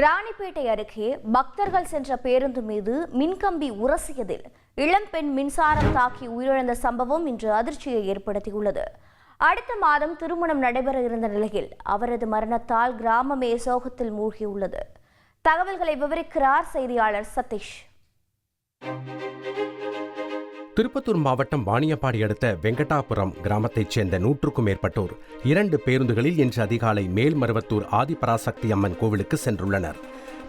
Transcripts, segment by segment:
ராணிப்பேட்டை அருகே பக்தர்கள் சென்ற பேருந்து மீது மின்கம்பி உரசியதில் இளம்பெண் மின்சாரம் தாக்கி உயிரிழந்த சம்பவம் இன்று அதிர்ச்சியை ஏற்படுத்தியுள்ளது. அடுத்த மாதம் திருமணம் நடைபெற இருந்த நிலையில் அவரது மரணத்தால் கிராமமே சோகத்தில் மூழ்கியுள்ளது. தகவல்களை விவரிக்கிறார் செய்தியாளர் சதீஷ். திருப்பத்தூர் மாவட்டம் வாணியப்பாடி அடுத்த வெங்கடாபுரம் கிராமத்தைச் சேர்ந்த 100க்கும் மேற்பட்டோர் 2 பேருந்துகளில் இன்று அதிகாலை மேல்மருவத்தூர் ஆதிபராசக்தி அம்மன் கோவிலுக்கு சென்றுள்ளனர்.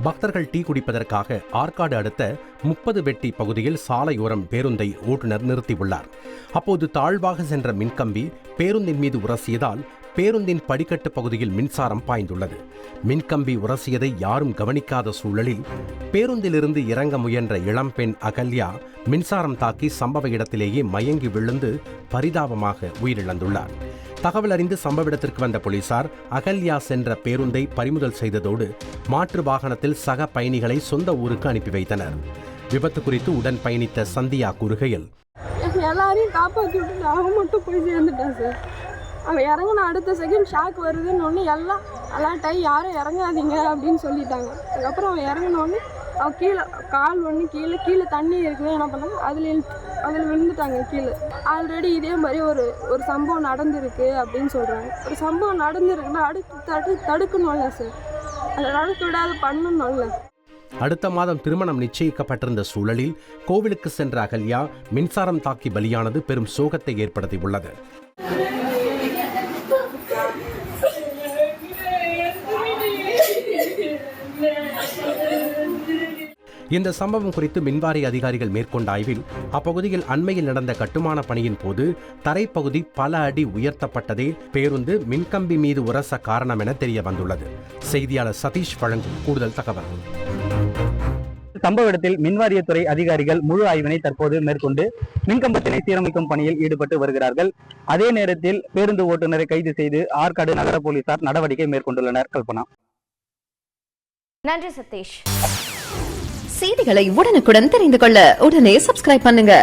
பக்தர்கள் டீ குடிப்பதற்காக ஆற்காடு அடுத்த 30 வெட்டி பகுதியில் சாலையோரம் பேருந்தை ஓட்டுநர் நிறுத்தியுள்ளார். அப்போது தாழ்வாக சென்ற மின்கம்பி பேருந்தின் மீது உரசியதால் பேருந்தின் படிக்கட்டு பகுதியில் மின்சாரம் பாய்ந்துள்ளது. மின்கம்பி உரசியதை யாரும் கவனிக்காத சூழலில் பேருந்திலிருந்து இறங்க முயன்ற இளம்பெண் அகல்யா மின்சாரம் தாக்கி சம்பவ இடத்திலேயே மயங்கி விழுந்து பரிதாபமாக உயிரிழந்துள்ளார். தகவல் அறிந்து சம்பவ இடத்திற்கு வந்த போலீசார் அகல்யா சென்ற பேருந்தை பறிமுதல் செய்ததோடு மாற்று வாகனத்தில் சக பயணிகளை சொந்த ஊருக்கு அனுப்பி வைத்தனர். விபத்து குறித்து உடன் பயணித்த சந்தியா கூறுகையில், எல்லாரையும் காப்பாற்றி விட்டு நான் மட்டும் போய் சேர்ந்துட்டேன் சார். அவன் இறங்கின அடுத்த செகண்ட் ஷாக் வருதுன்னு ஒன்று எல்லாம் அலாட்டாகி யாரும் இறங்காதீங்க அப்படின்னு சொல்லிட்டாங்க. அதுக்கப்புறம் அவன் இறங்கினோடனே அவன் கீழே கால் ஒன்று கீழே தண்ணி இருக்குன்னு என்ன பண்ணாங்க, அதில் விழுந்துட்டாங்க கீழே. ஆல்ரெடி இதே மாதிரி ஒரு சம்பவம் நடந்திருக்கு அப்படின்னு சொல்கிறாங்க. ஒரு சம்பவம் நடந்திருக்குன்னா அடுத்து தடுக்கணும்ல சார், அதை நடக்க விடாது பண்ணணும்ல. அடுத்த மாதம் திருமணம் நிச்சயிக்கப்பட்டிருந்த சூழலில் கோவிலுக்கு சென்ற அகல்யா மின்சாரம் தாக்கி பலியானது பெரும் சோகத்தை ஏற்படுத்தியுள்ளது. இந்த சம்பவம் குறித்து மின்வாரிய அதிகாரிகள் மேற்கொண்ட ஆய்வில் அப்பகுதியில் அண்மையில் நடந்த கட்டுமான பணியின் போது தரைப்பகுதி பல அடி உயர்த்தப்பட்டதே பேருந்து மின்கம்பி மீது உரச காரணம் என தெரிய வந்துள்ளது. செய்தியாளர் சதீஷ் வழங்கும் கூடுதல் தகவல். சம்பவ இடத்தில் மின்வாரியத்துறை அதிகாரிகள் முழு ஆய்வினை தற்போது மேற்கொண்டு மின்கம்பத்தினை சீரமைக்கும் பணியில் ஈடுபட்டு வருகிறார்கள். அதே நேரத்தில் பேருந்து ஓட்டுநரை கைது செய்து ஆற்காடு நகர போலீசார் நடவடிக்கை மேற்கொண்டுள்ளனர். கல்பனா. நன்றி சதீஷ். செய்திகளை உடனுக்குடன் தெரிந்து கொள்ள உடனே சப்ஸ்கிரைப் பண்ணுங்க.